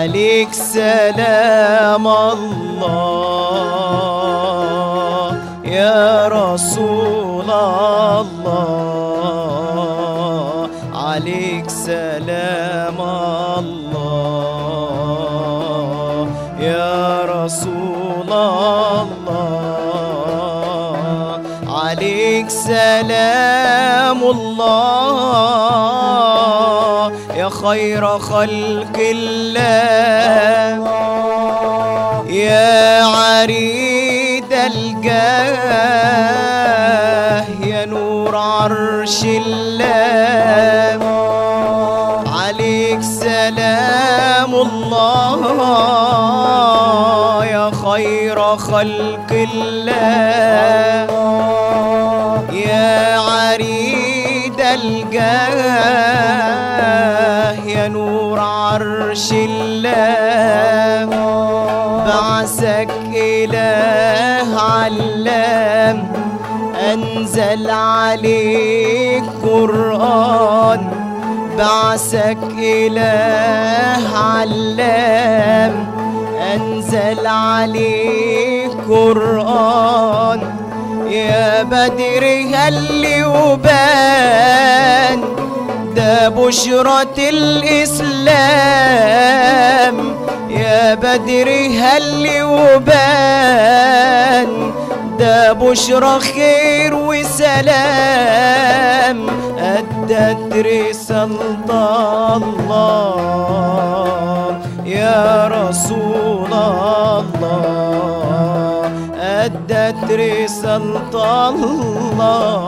عليك سلام الله يا رسول الله، عليك سلام الله يا رسول الله، عليك سلام الله يا خير خلق الله، يا عريد الجاه يا نور عرش الله، عليك سلام الله يا خير خلق الله، يا عريد الجاه يا نور عرش الله، بعثك إله علام أنزل عليك قرآن، بعثك إله علام أنزل عليك قرآن، يا بدر هل وبان ده بشرة الإسلام، يا بدر هل وبان ده بشرى خير وسلام، أدت رسالة الله يا رسول الله، أدت رسالة الله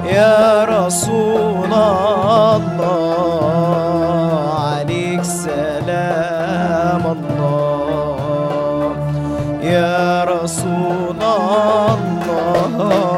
يا رسول الله، عليك سلام الله يا رسول الله.